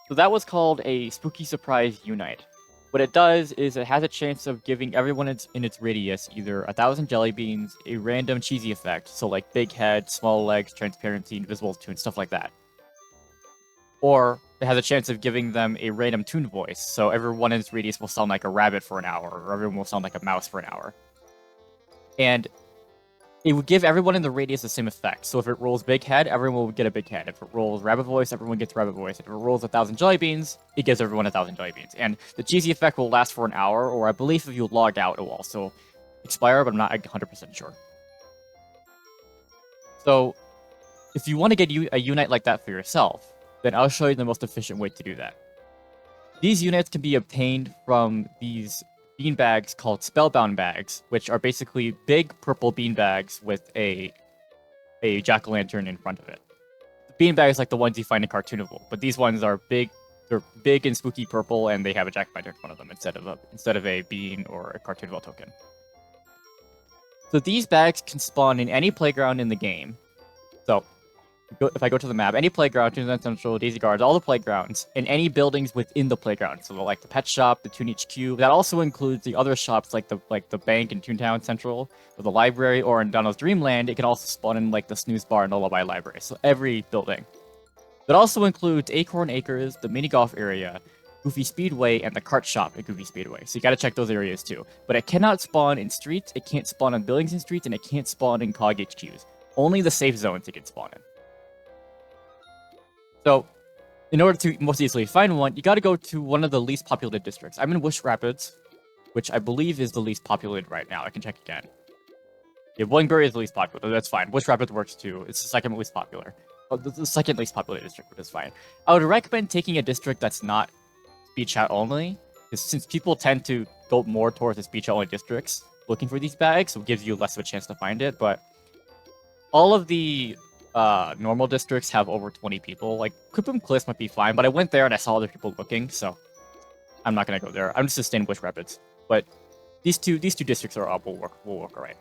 So that was called a Spooky Surprise Unite. What it does is it has a chance of giving everyone in its radius either 1,000 jelly beans, a random cheesy effect, so like big head, small legs, transparency, invisible tune, stuff like that. Or it has a chance of giving them a random tune voice, so everyone in its radius will sound like a rabbit for an hour, or everyone will sound like a mouse for an hour. And it would give everyone in the radius the same effect. So if it rolls big head, everyone will get a big head. If it rolls rabbit voice, everyone gets rabbit voice. If it rolls 1,000 jelly beans, it gives everyone 1,000 jelly beans. And the cheesy effect will last for an hour, or I believe if you log out, it will also expire, but I'm not 100% sure. So if you want to get a unite like that for yourself, then I'll show you the most efficient way to do that. These units can be obtained from these bean bags called Spellbound bags, which are basically big purple bean bags with a jack-o'-lantern in front of it. The bean bags like the ones you find in Cartoonable, but these ones are big. They're big and spooky purple, and they have a jack-o'-lantern in front of them instead of a bean or a Cartoonable token. So these bags can spawn in any playground in the game. So if I go to the map, any playground, Toontown Central, Daisy Gardens, all the playgrounds, and any buildings within the playground. So like the pet shop, the Toon HQ. That also includes the other shops like the bank in Toontown Central, or the library, or in Donald's Dreamland. It can also spawn in like the Snooze Bar and Lullaby Library. So every building. That also includes Acorn Acres, the mini golf area, Goofy Speedway, and the cart shop at Goofy Speedway. So you gotta check those areas too. But it cannot spawn in streets, it can't spawn on buildings and streets, and it can't spawn in COG HQs. Only the safe zones it can spawn in. So, in order to most easily find one, you gotta go to one of the least populated districts. I'm in Wish Rapids, which I believe is the least populated right now. I can check again. Yeah, Boingbury is the least popular. That's fine. Wish Rapids works too. It's the second least popular. Oh, the second least populated district, which is fine. I would recommend taking a district that's not speed chat only, because since people tend to go more towards the speed chat only districts looking for these bags, so it gives you less of a chance to find it. But all of the normal districts have over 20 people. Like Quipum Cliffs might be fine, but I went there and I saw other people looking, so I'm not gonna go there. I'm just gonna stay in Wish Rapids. But these two districts are will work alright.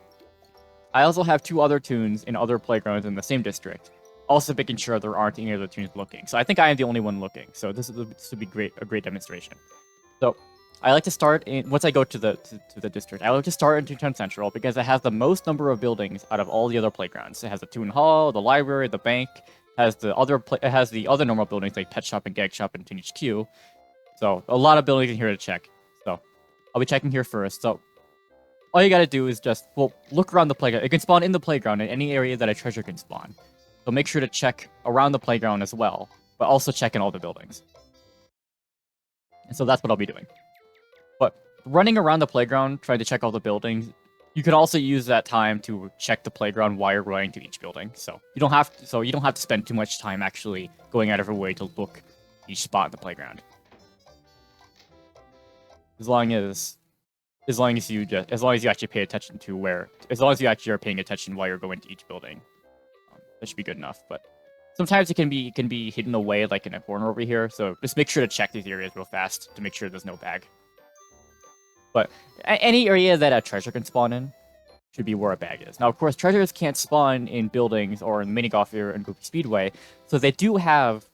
I also have 2 other tunes in other playgrounds in the same district, also making sure there aren't any other tunes looking. So I think I am the only one looking. So this would be a great demonstration. So I like to start in once I go to the district. I like to start in Toontown Central because it has the most number of buildings out of all the other playgrounds. It has the Toon Hall, the library, the bank. It has the other normal buildings like Pet Shop and Gag Shop and Toon HQ. So a lot of buildings in here to check. So I'll be checking here first. So all you gotta do is just look around the playground. It can spawn in the playground in any area that a treasure can spawn. So make sure to check around the playground as well, but also check in all the buildings. And so that's what I'll be doing. But running around the playground, trying to check all the buildings, you could also use that time to check the playground while you're running to each building. So you don't have to spend too much time actually going out of your way to look each spot in the playground. As long as you actually pay attention to as long as you actually are paying attention while you're going to each building, that should be good enough. But sometimes it can be hidden away like in a corner over here. So just make sure to check these areas real fast to make sure there's no bag. But any area that a treasure can spawn in should be where a bag is. Now, of course, treasures can't spawn in buildings or in the mini golf area and Goofy Speedway, so they do have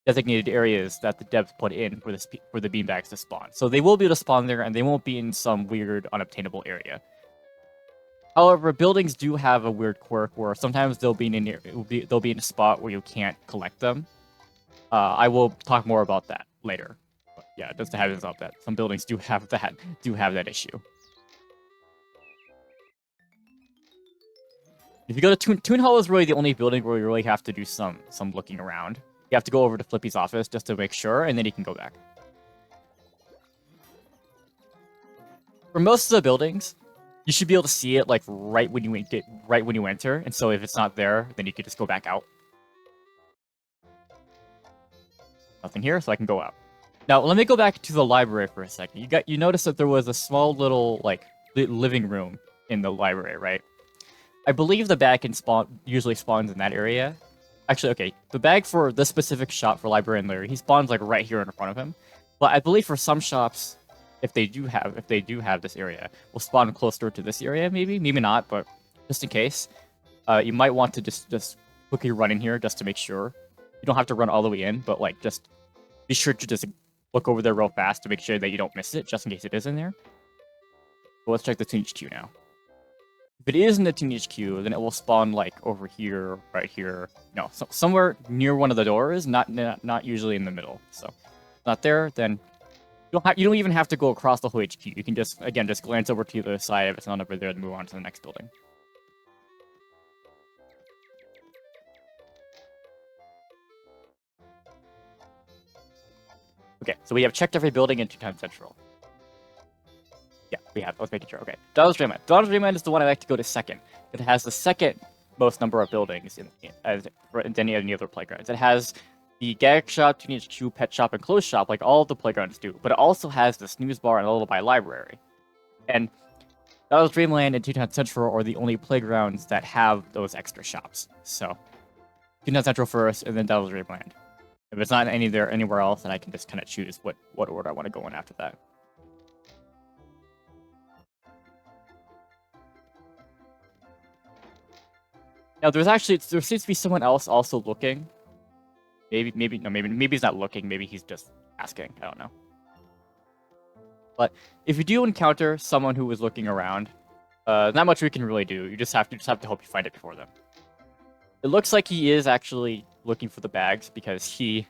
designated areas that the devs put in for the beanbags to spawn. So they will be able to spawn there, and they won't be in some weird, unobtainable area. However, buildings do have a weird quirk where sometimes they'll be in a spot where you can't collect them. I will talk more about that later. But yeah, just to have this up that some buildings do have that issue. If you go to Toon Hall is really the only building where you really have to do some looking around. You have to go over to Flippy's office just to make sure, and then you can go back. For most of the buildings, you should be able to see it like right when you enter, and so if it's not there, then you can just go back out. Nothing here, so I can go out. Now let me go back to the library for a second. You notice that there was a small little like living room in the library, right? I believe the bag usually spawns in that area. Actually, okay, the bag for this specific shop for library and Larry, he spawns like right here in front of him. But I believe for some shops, if they do have this area, will spawn closer to this area, maybe not, but just in case. you might want to just quickly run in here just to make sure. You don't have to run all the way in, but like just be sure to just look over there real fast to make sure that you don't miss it, just in case it is in there. But let's check the Toon HQ now. If it is in the Toon HQ, then it will spawn like over here, right here. No, somewhere near one of the doors, not usually in the middle. So, not there, then you don't even have to go across the whole HQ. You can just glance over to the other side if it's not over there and move on to the next building. Okay, so we have checked every building in 2 Central. Yeah, we have. Let's make it sure. Okay, Donald's Dreamland. Donald's Dreamland is the one I like to go to second. It has the second most number of buildings in any other playgrounds. It has the Gag Shop, Toon HQ, Pet Shop, and Clothes Shop, like all the playgrounds do. But it also has the Snooze Bar and Lullaby Library. And Donald's Dreamland and 2 Central are the only playgrounds that have those extra shops. So, 2 Central first, and then Donald's Dreamland. If it's not anywhere else, then I can just kind of choose what order I want to go in after that. Now there seems to be someone else also looking. Maybe he's not looking. Maybe he's just asking. I don't know. But if you do encounter someone who is looking around, not much we can really do. You just have to hope you find it before them. It looks like he is actually looking for the bags because he's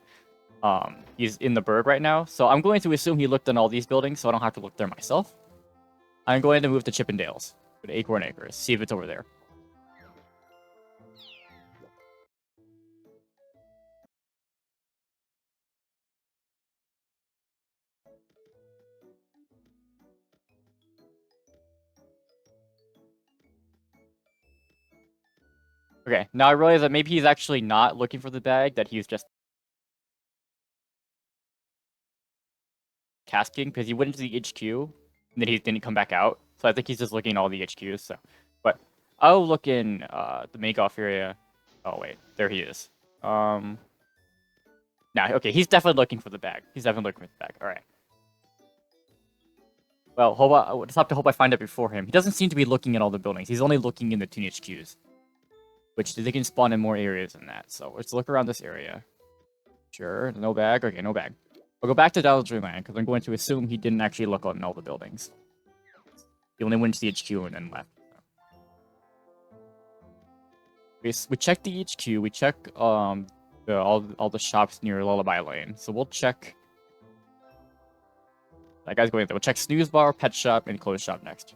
in the bird right now. So I'm going to assume he looked in all these buildings, so I don't have to look there myself. I'm going to move to Chippendales, to Acorn Acres, see if it's over there. Okay, now I realize that maybe he's actually not looking for the bag, that he's just casking, because he went into the HQ, and then he didn't come back out. So I think he's just looking at all the HQs, so. But I'll look in the mini golf area. Oh, wait, there he is. Nah, okay, he's definitely looking for the bag. He's definitely looking for the bag, alright. Well, I just have to hope I find it before him. He doesn't seem to be looking at all the buildings. He's only looking in the Toon HQs. Which they can spawn in more areas than that. So let's look around this area. Sure, no bag. Okay, no bag. I'll go back to Donald's Dreamland because I'm going to assume he didn't actually look on all the buildings. He only went to the HQ and then left. We checked the HQ. We check all the shops near Lullaby Lane. So we'll check. That guy's going there. We'll check Snooze Bar, Pet Shop, and Clothes Shop next.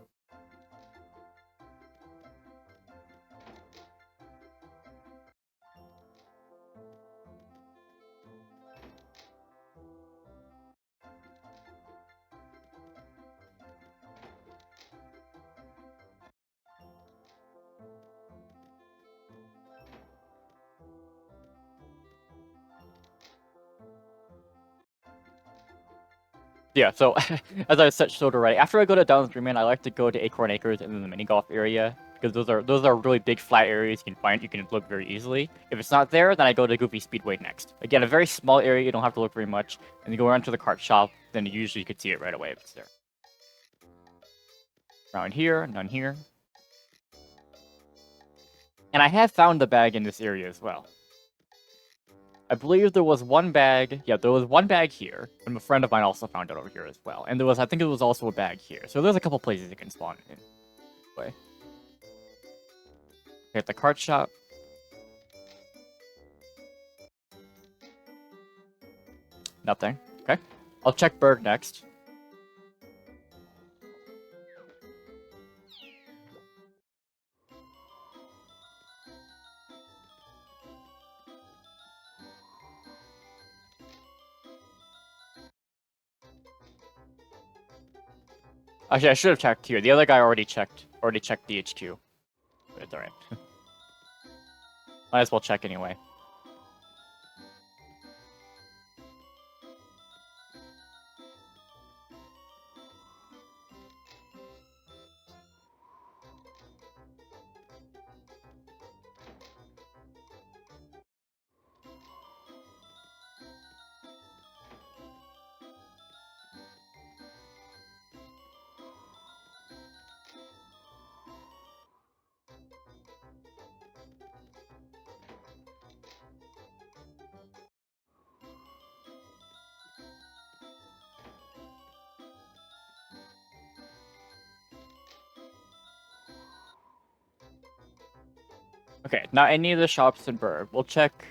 Yeah, so as I showed already, after I go to Donald's Dreamland, I like to go to Acorn Acres and then the mini golf area because those are really big flat areas you can look very easily. If it's not there, then I go to Goofy Speedway next. Again, a very small area, you don't have to look very much, and you go around to the cart shop, then usually you could see it right away if it's there. Around here, none here. And I have found the bag in this area as well. I believe there was one bag. Yeah, there was one bag here, and a friend of mine also found it over here as well. And I think there was also a bag here. So there's a couple places you can spawn in. Okay, at the cart shop. Nothing. Okay. I'll check bird next. Actually, I should have checked here. The other guy already checked the HQ. But it's alright. Might as well check anyway. Okay, not any of the shops in Burr. We'll check.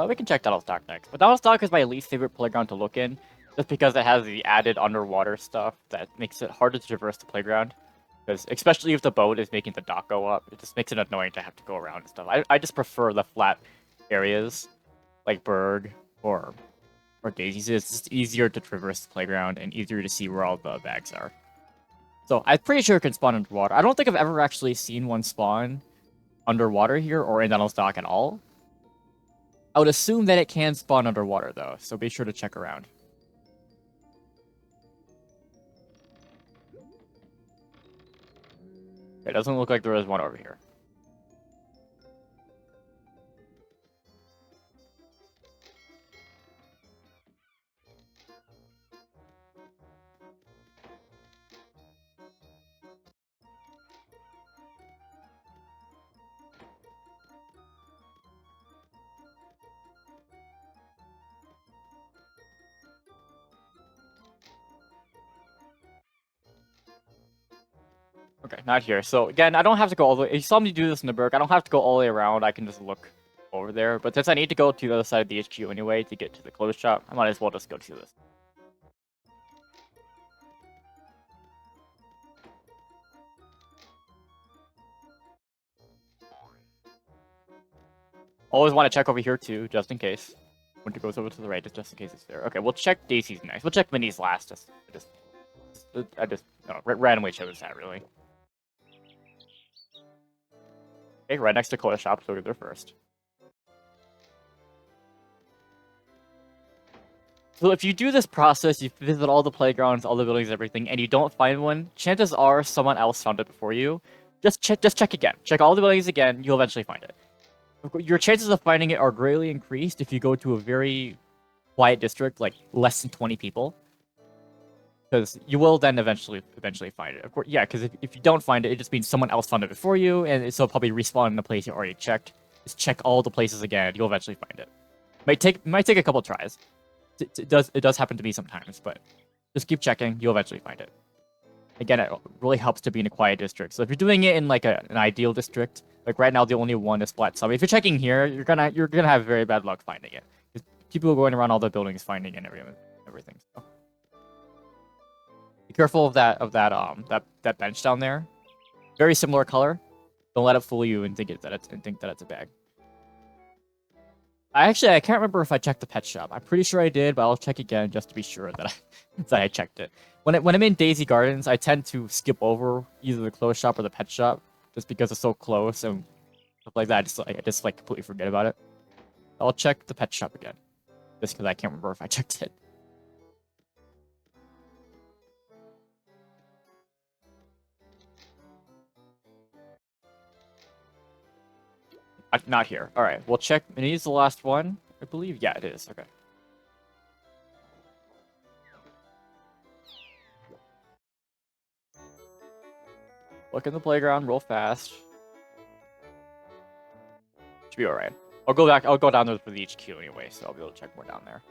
We can check Donald's Dock next. But Donald's Dock is my least favorite playground to look in, just because it has the added underwater stuff that makes it harder to traverse the playground. Because especially if the boat is making the dock go up, it just makes it annoying to have to go around and stuff. I just prefer the flat areas like Berg or Daisy's. It's just easier to traverse the playground and easier to see where all the bags are. So I'm pretty sure it can spawn underwater. I don't think I've ever actually seen one spawn underwater here or in Donald's Dock at all. I would assume that it can spawn underwater though, so be sure to check around. It doesn't look like there is one over here. Okay, not here. So again, I don't have to go all the way. If you saw me do this in the Berg, I don't have to go all the way around. I can just look over there. But since I need to go to the other side of the HQ anyway to get to the clothes shop, I might as well just go to this. Always want to check over here too, just in case. When it goes over to the right, just in case it's there. Okay, we'll check Daisy's next. We'll check Minnie's last. I just randomly chose that really. Okay, right next to clothes shop, so we'll go there first. So if you do this process, you visit all the playgrounds, all the buildings, everything, and you don't find one, chances are someone else found it before you. Just check again. Check all the buildings again, you'll eventually find it. Your chances of finding it are greatly increased if you go to a very quiet district, like less than 20 people. Because you will then eventually find it. Of course, yeah, because if you don't find it, it just means someone else found it before you, and so probably respawn in the place you already checked. Just check all the places again, you'll eventually find it. Might take a couple tries. It does happen to me sometimes, but just keep checking. You'll eventually find it. Again, it really helps to be in a quiet district. So if you're doing it in like an ideal district, like right now the only one is Splat Summit. If you're checking here, you're gonna have very bad luck finding it. People are going around all the buildings finding it and everything. So be careful of that bench down there. Very similar color. Don't let it fool you and think that it's a bag. I can't remember if I checked the pet shop. I'm pretty sure I did, but I'll check again just to be sure that I checked it. When I'm in Daisy Gardens, I tend to skip over either the clothes shop or the pet shop just because it's so close and stuff like that. I just like completely forget about it. I'll check the pet shop again just because I can't remember if I checked it. Not here. All right, we'll check. It is the last one, I believe. Yeah, it is. Okay. Look in the playground real fast. Should be alright. I'll go back. I'll go down there for the HQ anyway, so I'll be able to check more down there.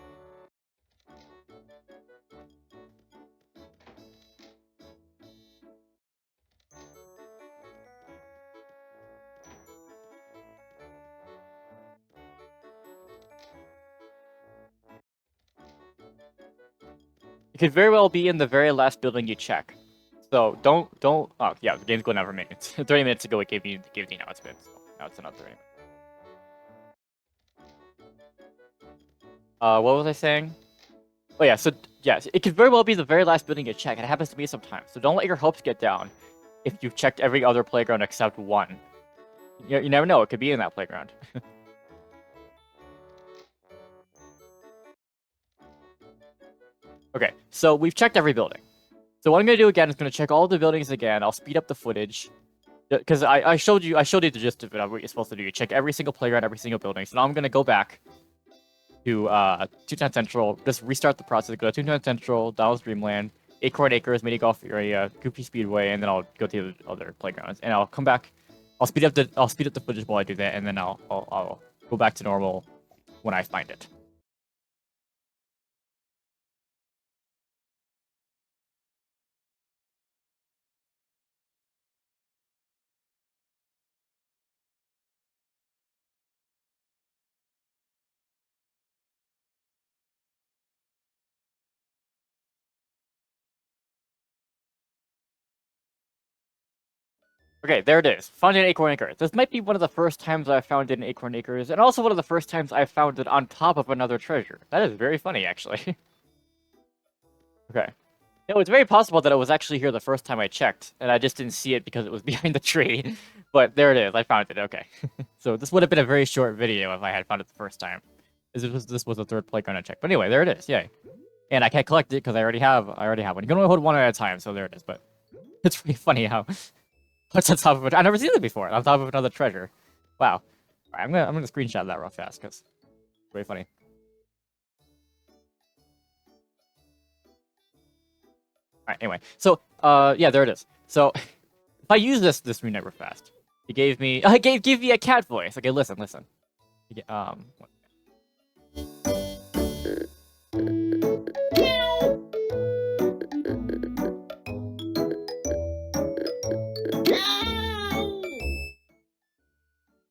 It could very well be in the very last building you check. So don't. Oh yeah, the game's going on for minutes. 30 minutes ago it gave the announcement. So now it's another 30 minutes. What was I saying? Oh yeah, so yes, it could very well be the very last building you check, and it happens to me sometimes. So don't let your hopes get down if you've checked every other playground except one. You never know, it could be in that playground. Okay, so we've checked every building. So what I'm gonna do again is gonna check all the buildings again. I'll speed up the footage. Because I showed you the gist of it, what you're supposed to do. You check every single playground, every single building. So now I'm gonna go back to 210 Central, just restart the process, go to 210 Central, Donald's Dreamland, Acorn Acres, Mini Golf Area, Goofy Speedway, and then I'll go to the other playgrounds. And I'll come back. I'll speed up the footage while I do that, and then I'll go back to normal when I find it. Okay, there it is. Found an acorn acre. This might be one of the first times I've found it in acorn acres, and also one of the first times I've found it on top of another treasure. That is very funny, actually. Okay. No, it's very possible that it was actually here the first time I checked, and I just didn't see it because it was behind the tree. But there it is. I found it. Okay. So this would have been a very short video if I had found it the first time. This was the third playground I checked. But anyway, there it is. Yay. And I can't collect it because I already have one. You can only hold one at a time, so there it is. But it's really funny how what's on top of it. I've never seen it before. On top of another treasure. Wow. All right, I'm gonna screenshot that real fast because it's very funny. All right, anyway. So, yeah, there it is. So, if I use this midnight real fast, it gave me a cat voice. Okay, listen. What-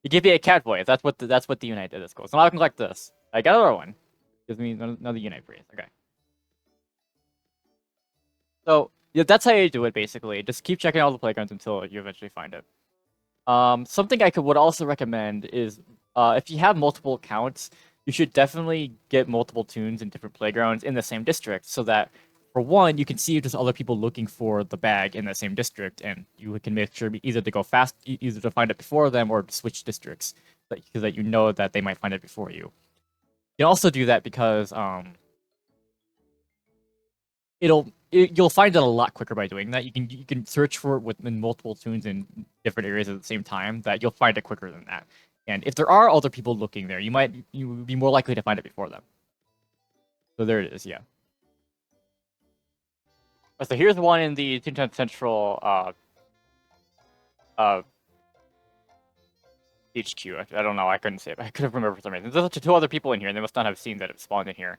it gave me a cat voice. That's what the unite did. This cool. So now I can collect this. I got another one. Gives me another unite breeze. Okay. So yeah, that's how you do it basically. Just keep checking all the playgrounds until you eventually find it. Something I would also recommend is if you have multiple accounts, you should definitely get multiple tunes in different playgrounds in the same district, so that for one, you can see if there's other people looking for the bag in the same district, and you can make sure either to go fast, either to find it before them, or to switch districts, so that you know that they might find it before you. You can also do that because you'll find it a lot quicker by doing that. You can search for it within multiple tunes in different areas at the same time. That you'll find it quicker than that. And if there are other people looking there, you would be more likely to find it before them. So there it is. Yeah. So here's one in the Tintin Central HQ. I don't know. I couldn't say it. I couldn't remember for some reason. There's two other people in here, and they must not have seen that it spawned in here.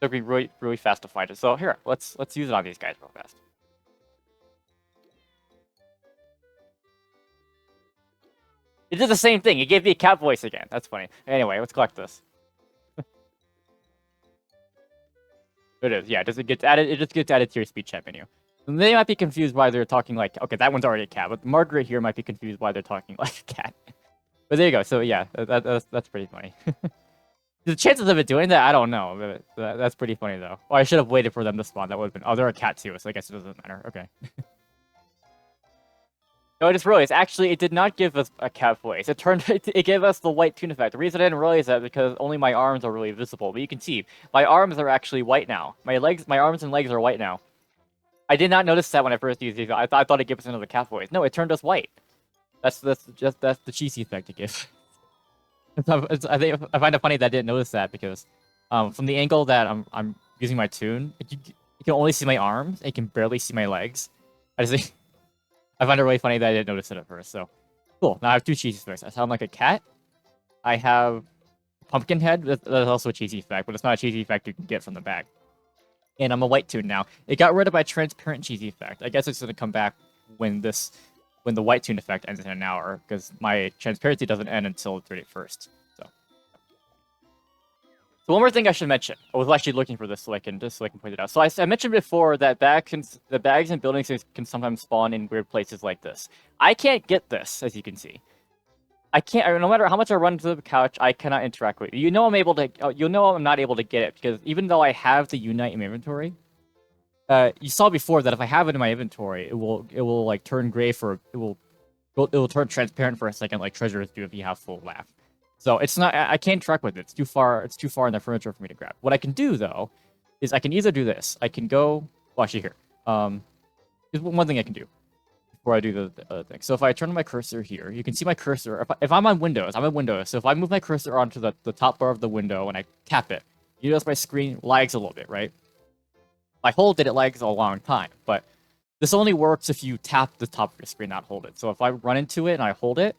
It'll be really fast to find it. So here, let's use it on these guys real fast. It did the same thing. It gave me a cat voice again. That's funny. Anyway, let's collect this. It is, yeah. It just gets added. It just gets added to your speed chat menu. And they might be confused why they're talking like, okay, that one's already a cat, but Margaret here might be confused why they're talking like a cat. But there you go. So yeah, that's pretty funny. The chances of it doing that, I don't know. But that's pretty funny though. Oh, I should have waited for them to spawn. That would have been. Oh, they're a cat too, so I guess it doesn't matter. Okay. No, I just realized, actually, it did not give us a cat voice. It gave us the white tune effect. The reason I didn't realize that because only my arms are really visible. But you can see, my arms are actually white now. My arms and legs are white now. I did not notice that when I first used it. I thought it gave us another cat voice. No, it turned us white. That's the cheesy effect it gives. I find it funny that I didn't notice that because, from the angle that I'm using my tune, you can only see my arms. And you can barely see my legs. I just think. I find it really funny that I didn't notice it at first, so cool. Now I have two cheesy effects. I sound like a cat. I have pumpkin head. That's also a cheesy effect, but it's not a cheesy effect you can get from the bag. And I'm a white tune now. It got rid of my transparent cheesy effect. I guess it's gonna come back when the white tune effect ends in an hour, because my transparency doesn't end until 31st. So one more thing I should mention. I was actually looking for this so I can point it out. So I mentioned before that the bags and buildings can sometimes spawn in weird places like this. I can't get this, as you can see. I can't. No matter how much I run to the couch, I cannot interact with it. You know I'm able to. You'll know I'm not able to get it because even though I have the unite in my inventory, you saw before that if I have it in my inventory, it will like turn gray for it will turn transparent for a second, like treasures do if you have full laugh. So it's not. I can't track with it. It's too far. It's too far in the furniture for me to grab. What I can do though, is I can either do this. I can go. Well, actually here. There's one thing I can do before I do the other thing. So if I turn my cursor here, you can see my cursor. If I'm on Windows, I'm on Windows. So if I move my cursor onto the top bar of the window and I tap it, you notice my screen lags a little bit, right? If I hold it, it lags a long time. But this only works if you tap the top of your screen, not hold it. So if I run into it and I hold it,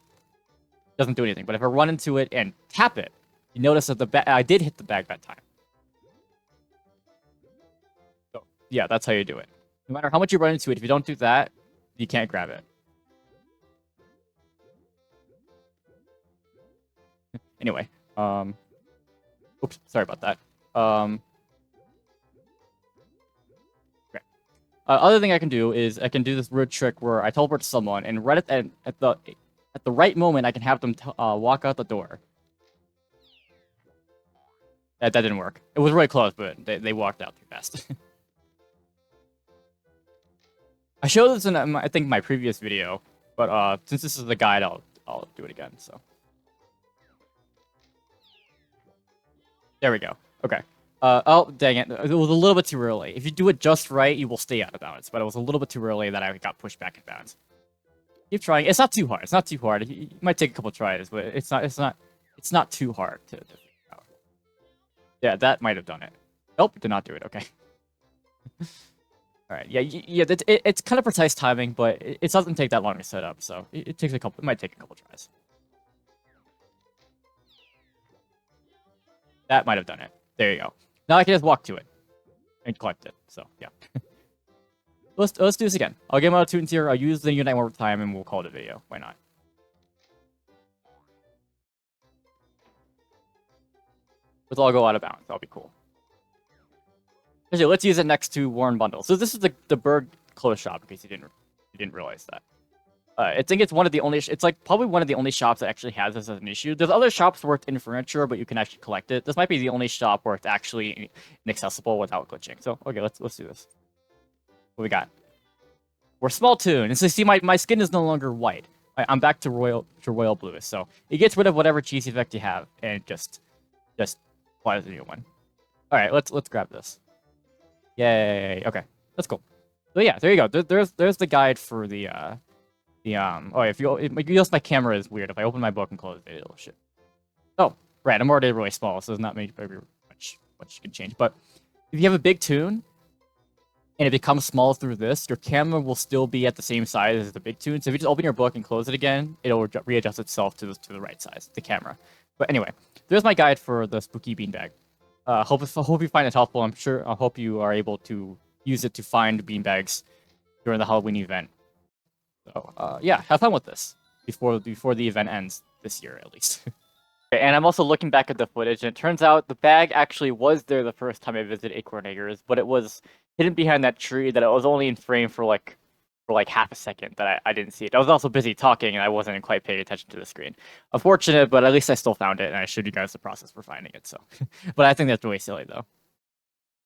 doesn't do anything. But if I run into it and tap it, you notice that I did hit the bag that time. So yeah, that's how you do it. No matter how much you run into it, if you don't do that, you can't grab it. Anyway, oops, sorry about that. Okay. Other thing I can do is I can do this weird trick where I teleport to someone, and right at the right moment I can have them walk out the door. That didn't work. It was really close, but they walked out too fast. I showed this in I think my previous video, but since this is the guide, I'll do it again. So there we go. Okay. Oh, dang it. It was a little bit too early. If you do it just right, you will stay out of bounds. But it was a little bit too early that I got pushed back in bounds. Keep trying. It's not too hard. It's not too hard. It might take a couple tries, but it's not too hard to figure out. Yeah, that might have done it. Nope, did not do it. Okay. All right. Yeah, it's kind of precise timing, but it doesn't take that long to set up. So it takes a couple. It might take a couple tries. That might have done it. There you go. Now I can just walk to it and collect it. So yeah. let's do this again. I'll get my tunes here. I'll use the unite one more time, and we'll call it a video. Why not? Let's all go out of bounds. That'll be cool. Actually, let's use it next to Warren Bundle. So this is the bird clothes shop, in case you didn't realize that. I think it's one of the only. It's like probably one of the only shops that actually has this as an issue. There's other shops where it's in furniture, but you can actually collect it. This might be the only shop where it's actually inaccessible without glitching. So okay, let's do this. What we got? We're small tune, and so you see my skin is no longer white. I'm back to royal blue. So it gets rid of whatever cheese effect you have, and just applies a new one. All right, let's grab this. Yay! Okay, that's cool. So yeah, there you go. There's the guide for the oh, if you notice my camera is weird. If I open my book and close it, it'll shit. Oh, right. I'm already really small, so there's not much you can change. But if you have a big tune and it becomes small through this, your camera will still be at the same size as the big tune. So if you just open your book and close it again, it'll readjust itself to the right size, the camera. But anyway, there's my guide for the spooky beanbag. Hope you find it helpful. I hope you are able to use it to find beanbags during the Halloween event. So, yeah, have fun with this before the event ends this year, at least. Okay, and I'm also looking back at the footage, and it turns out the bag actually was there the first time I visited Acorn Acres, but it was hidden behind that tree that it was only in frame for like half a second that I didn't see it. I was also busy talking, and I wasn't quite paying attention to the screen. Unfortunate, but at least I still found it, and I showed you guys the process for finding it, so. But I think that's really silly, though.